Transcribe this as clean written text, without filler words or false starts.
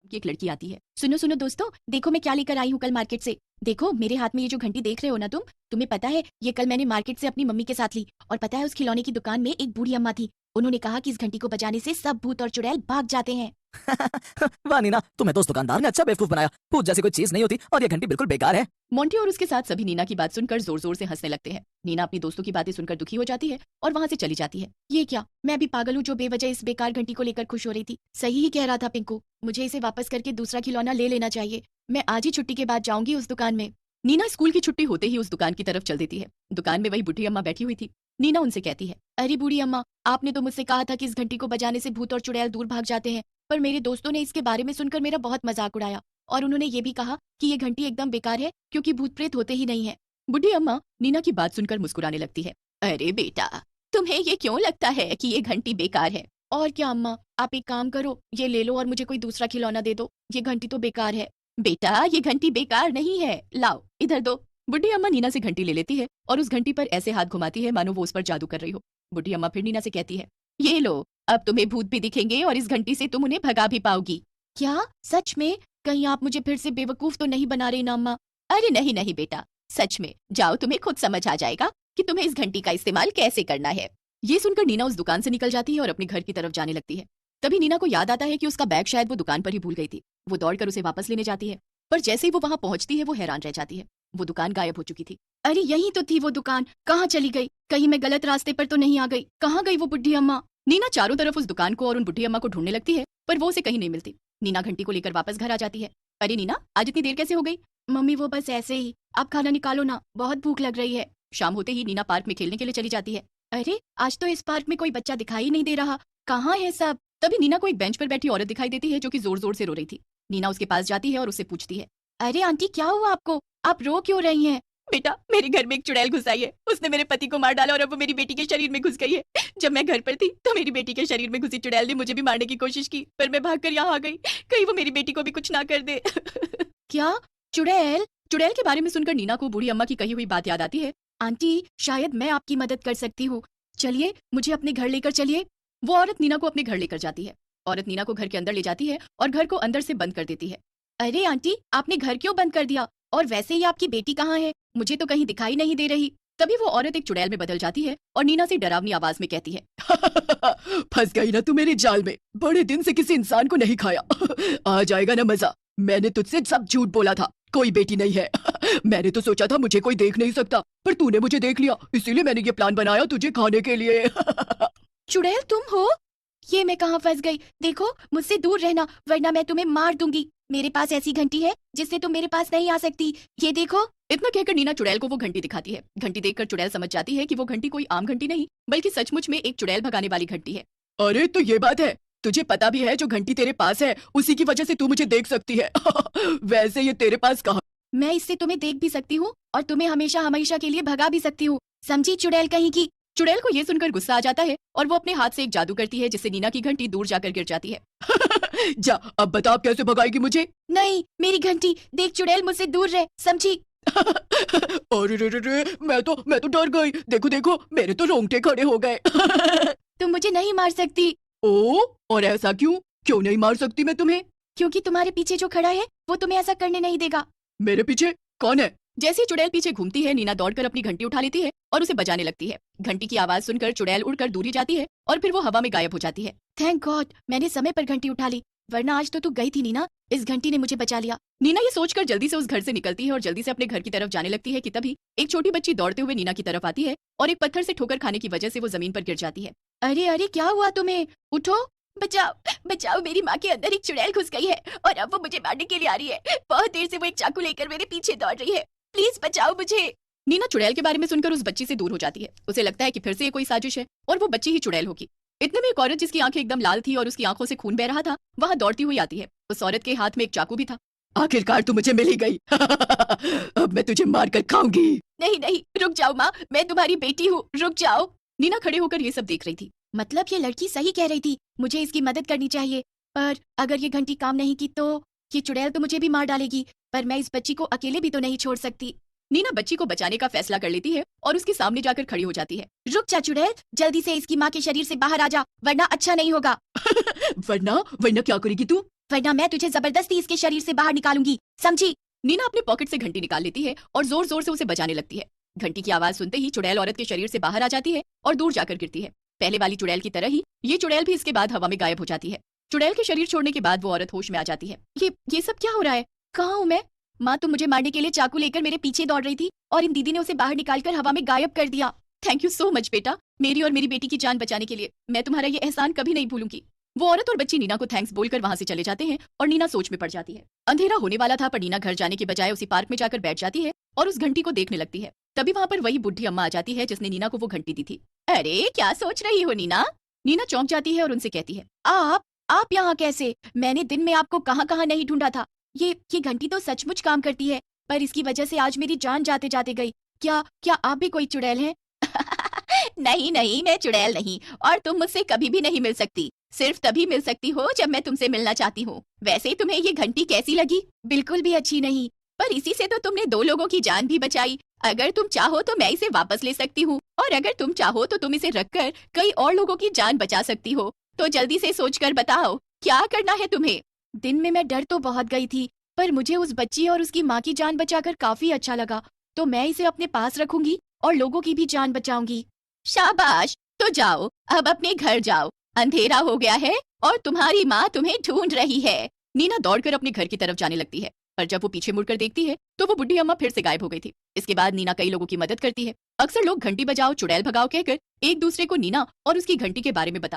कि एक लड़की आती है। सुनो सुनो दोस्तों, देखो मैं क्या लेकर आई हूँ कल मार्केट से। देखो मेरे हाथ में ये जो घंटी देख रहे हो ना तुम, तुम्हें पता है ये कल मैंने मार्केट से अपनी मम्मी के साथ ली। और पता है उस खिलौने की दुकान में एक बूढ़ी अम्मा थी। उन्होंने कहा कि इस घंटी को बजाने से सब भूत और चुड़ैल भाग जाते हैं। वाह नीना, तुम्हें तो उस दुकानदार ने अच्छा बेवकूफ बनाया। भूत जैसी कोई चीज नहीं होती और ये घंटी बिल्कुल बेकार है। मोंटी और उसके साथ सभी नीना की बात सुनकर जोर जोर से हंसने लगते हैं। नीना अपनी दोस्तों की बातें सुनकर दुखी हो जाती है और वहाँ से चली जाती है। ये क्या, मैं भी पागल हूँ जो बेवजह इस बेकार घंटी को लेकर खुश हो रही थी। सही ही कह रहा था पिंकू, मुझे इसे वापस करके दूसरा खिलौना ले लेना चाहिए। मैं आज ही छुट्टी के बाद जाऊंगी उस दुकान में। नीना स्कूल की छुट्टी होते ही उस दुकान की तरफ चल देती है। दुकान में वही बुढ़ी अम्मा बैठी हुई थी। नीना उनसे कहती है, अरे बूढ़ी अम्मा, आपने तो मुझसे कहा था कि इस घंटी को बजाने से भूत और चुड़ैल दूर भाग जाते हैं, पर मेरे दोस्तों ने इसके बारे में सुनकर मेरा बहुत मजाक उड़ाया और उन्होंने ये भी कहा कि ये घंटी एकदम बेकार है क्योंकि भूत प्रेत होते ही नहीं है। बुढ़ी अम्मा नीना की बात सुनकर मुस्कुराने लगती है। अरे बेटा, तुम्हें ये क्यों लगता है कि ये घंटी बेकार है? और क्या अम्मा, आप एक काम करो, ये ले लो और मुझे कोई दूसरा खिलौना दे दो। ये घंटी तो बेकार है। बेटा ये घंटी बेकार नहीं है, लाओ इधर दो। बुढ़ी अम्मा नीना से घंटी ले लेती है और उस घंटी पर ऐसे हाथ घुमाती है मानो वो उस पर जादू कर रही हो। बुढ़ी अम्मा फिर नीना से कहती है, ये लो, अब तुम्हें भूत भी दिखेंगे और इस घंटी से तुम उन्हें भगा भी पाओगी। क्या सच में? कहीं आप मुझे फिर से बेवकूफ तो नहीं बना रही ना अम्मा? अरे नहीं नहीं बेटा, सच में, जाओ तुम्हें खुद समझ आ जाएगा कि तुम्हें इस घंटी का इस्तेमाल कैसे करना है। ये सुनकर नीना उस दुकान से निकल जाती है और अपने घर की तरफ जाने लगती है। तभी नीना को याद आता है कि उसका बैग शायद वो दुकान पर ही भूल गई थी। वो दौड़कर उसे वापस लेने जाती है, पर जैसे ही वो वहां पहुंचती है वो हैरान रह जाती है। वो दुकान गायब हो चुकी थी। अरे यही तो थी वो दुकान, कहाँ चली गई? कहीं मैं गलत रास्ते पर तो नहीं आ गई? कहाँ गई वो बुढ़ी अम्मा? नीना चारों तरफ उस दुकान को और उन बुढ़ी अम्मा को ढूंढने लगती है, पर वो उसे कहीं नहीं मिलती। नीना घंटी को लेकर वापस घर आ जाती है। अरे नीना, आज इतनी देर कैसे हो गई? मम्मी वो बस ऐसे ही। आप खाना निकालो ना, बहुत भूख लग रही है। शाम होते ही नीना पार्क में खेलने के लिए चली जाती है। अरे आज तो इस पार्क में कोई बच्चा दिखाई नहीं दे रहा, कहाँ है सब? तभी नीना को एक बेंच पर बैठी औरत दिखाई देती है जो कि जोर जोर से रो रही थी। नीना उसके पास जाती है और उससे पूछती है, अरे आंटी क्या हुआ आपको? आप रो क्यों रही हैं? बेटा मेरे घर में एक चुड़ैल घुस आई है, उसने मेरे पति को मार डाला और अब वो मेरी बेटी के शरीर में घुस गई है। जब मैं घर पर थी तो मेरी बेटी के शरीर में घुसी चुड़ैल ने मुझे भी मारने की कोशिश की, पर मैं भागकर यहाँ आ गई, कहीं वो मेरी बेटी को भी कुछ ना कर दे। क्या? चुड़ैल? चुड़ैल के बारे में सुनकर नीना को बूढ़ी अम्मा की कही हुई बात याद आती है। आंटी शायद मैं आपकी मदद कर सकती हूँ, चलिए मुझे अपने घर लेकर चलिए। वो औरत नीना को अपने घर लेकर जाती है। औरत नीना को घर के अंदर ले जाती है और घर को अंदर से बंद कर देती है। अरे आंटी, आपने घर क्यों बंद कर दिया? और वैसे ही आपकी बेटी कहाँ है? मुझे तो कहीं दिखाई नहीं दे रही। तभी वो औरत एक चुड़ैल में बदल जाती है और नीना से डरावनी आवाज में कहती है, फंस गई ना तू मेरे जाल में, बड़े दिन से किसी इंसान को नहीं खाया। आ जाएगा ना मजा। मैंने तुझसे सब झूठ बोला था, कोई बेटी नहीं है। मैंने तो सोचा था मुझे कोई देख नहीं सकता, पर तूने मुझे देख लिया, इसीलिए मैंने ये प्लान बनाया तुझे खाने के लिए। चुड़ैल तुम हो? ये मैं कहाँ फंस गई? देखो मुझसे दूर रहना वरना मैं तुम्हें मार दूंगी। मेरे पास ऐसी घंटी है जिससे तुम मेरे पास नहीं आ सकती, ये देखो। इतना कहकर नीना चुड़ैल को वो घंटी दिखाती है। घंटी देखकर चुड़ैल समझ जाती है कि वो घंटी कोई आम घंटी नहीं बल्कि सचमुच में एक चुड़ैल भगाने वाली घंटी है। अरे तो ये बात है, तुझे पता भी है जो घंटी तेरे पास है उसी की वजह से तू मुझे देख सकती है। वैसे ये तेरे पास कहाँ? मैं इससे तुम्हें देख भी सकती हूँ और तुम्हें हमेशा हमेशा के लिए भगा भी सकती हूँ, समझी चुड़ैल कहीं की। चुड़ैल को ये सुनकर गुस्सा आ जाता है और वो अपने हाथ से एक जादू करती है जिससे नीना की घंटी दूर जाकर गिर जाती है। जा अब बता आप कैसे भगाएगी मुझे? नहीं मेरी घंटी देख चुड़ैल, मुझसे दूर रह, समझी? अरे रे रे रे, मैं तो डर गई। देखो देखो मेरे तो रोंगटे खड़े हो गए। तुम मुझे नहीं मार सकती। ओ, और ऐसा क्यों? क्यों नहीं मार सकती मैं तुम्हें? क्योंकि तुम्हारे पीछे जो खड़ा है वो तुम्हें ऐसा करने नहीं देगा। मेरे पीछे कौन है? जैसे ही चुड़ैल पीछे घूमती है नीना दौड़कर अपनी घंटी उठा लेती है और उसे बजाने लगती है। घंटी की आवाज सुनकर चुड़ैल उड़कर दूरी जाती है और फिर वो हवा में गायब हो जाती है। थैंक गॉड मैंने समय पर घंटी उठा ली, वरना आज तो तू गई थी नीना, इस घंटी ने मुझे बचा लिया। नीना ये सोचकर जल्दी से उस घर से निकलती है और जल्दी से अपने घर की तरफ जाने लगती है कि तभी एक छोटी बच्ची दौड़ते हुए नीना की तरफ आती है और एक पत्थर से ठोकर खाने की वजह से वो जमीन पर गिर जाती है। अरे अरे क्या हुआ तुम्हें? उठो, बचाओ बचाओ, मेरी माँ के अंदर एक चुड़ैल घुस गई है और अब वो मुझे मारने के लिए आ रही है। बहुत देर से वो एक चाकू लेकर मेरे पीछे दौड़ रही है, प्लीज बचाओ मुझे। नीना चुड़ैल के बारे में सुनकर उस बच्ची से दूर हो जाती है। उसे लगता है कि फिर से ये कोई साजिश है और वो बच्ची ही चुड़ैल होगी। इतने में एक औरत जिसकी आंखें एकदम लाल थी और उसकी आंखों से खून बह रहा था वहां दौड़ती हुई आती है। उस औरत के हाथ में एक चाकू भी था। आखिरकार तू मुझे मिल ही गई। अब मैं तुझे मार कर खाऊंगी। नहीं नहीं रुक जाओ माँ, मैं तुम्हारी बेटी हूँ, रुक जाओ। नीना खड़े होकर ये सब देख रही थी। मतलब ये लड़की सही कह रही थी, मुझे इसकी मदद करनी चाहिए, पर अगर ये घंटी काम नहीं की तो ये चुड़ैल तो मुझे भी मार डालेगी, पर मैं इस बच्ची को अकेले भी तो नहीं छोड़ सकती। नीना बच्ची को बचाने का फैसला कर लेती है और उसके सामने जाकर खड़ी हो जाती है। रुक जा चुड़ैल, जल्दी से इसकी माँ के शरीर से बाहर आ जा वरना अच्छा नहीं होगा। वरना वरना क्या करेगी तू? वरना मैं तुझे जबरदस्ती इसके शरीर से बाहर निकालूंगी, समझी? नीना अपने पॉकेट से घंटी निकाल लेती है और जोर जोर से उसे बजाने लगती है। घंटी की आवाज सुनते ही चुड़ैल औरत के शरीर से बाहर आ जाती है और दूर जाकर गिरती है। पहले वाली चुड़ैल की तरह ही ये चुड़ैल भी इसके बाद हवा में गायब हो जाती है। चुड़ैल के शरीर छोड़ने के बाद वो औरत होश में आ जाती है। ये सब क्या हो रहा है? कहाँ हूँ मैं? माँ तुम मुझे मारने के लिए चाकू लेकर मेरे पीछे दौड़ रही थी और इन दीदी ने उसे बाहर निकालकर हवा में गायब कर दिया। थैंक यू सो मच बेटा, मेरी और मेरी बेटी की जान बचाने के लिए। मैं तुम्हारा ये एहसान कभी नहीं भूलूंगी। वो औरत और बच्ची नीना को थैंक्स बोलकर वहां से चले जाते हैं और नीना सोच में पड़ जाती है। अंधेरा होने वाला था पर नीना घर जाने के बजाय उसी पार्क में जाकर बैठ जाती है और उस घंटी को देखने लगती है। तभी वहां पर वही बुढ़ी अम्मा आ जाती है जिसने नीना को वो घंटी दी थी। अरे क्या सोच रही हो नीना? नीना चौंक जाती है और उनसे कहती है, आप यहाँ कैसे? मैंने दिन में आपको कहाँ कहाँ नहीं ढूंढा था। ये घंटी तो सचमुच काम करती है, पर इसकी वजह से आज मेरी जान जाते जाते गई। क्या आप भी कोई चुड़ैल हैं? नहीं नहीं, मैं चुड़ैल नहीं और तुम मुझसे कभी भी नहीं मिल सकती। सिर्फ तभी मिल सकती हो जब मैं तुमसे मिलना चाहती हूँ। वैसे तुम्हें ये घंटी कैसी लगी? बिल्कुल भी अच्छी नहीं, पर इसी से तो तुमने 2 लोगों की जान भी बचाई। अगर तुम चाहो तो मैं इसे वापस ले सकती हूँ और अगर तुम चाहो तो तुम इसे रखकर कई और लोगों की जान बचा सकती हो। तो जल्दी से सोचकर बताओ क्या करना है तुम्हें? दिन में मैं डर तो बहुत गई थी, पर मुझे उस बच्ची और उसकी माँ की जान बचाकर काफी अच्छा लगा, तो मैं इसे अपने पास रखूंगी और लोगों की भी जान बचाऊंगी। शाबाश, तो जाओ अब अपने घर जाओ, अंधेरा हो गया है और तुम्हारी माँ तुम्हें ढूंढ रही है। नीना दौड़कर अपने घर की तरफ जाने लगती है, पर जब वो पीछे मुड़कर देखती है तो वो बुढ़ी अम्मा फिर से गायब हो गई थी। इसके बाद नीना कई लोगों की मदद करती है। अक्सर लोग घंटी बजाओ चुड़ैल भगाओ कहकर एक दूसरे को नीना और उसकी घंटी के बारे में बता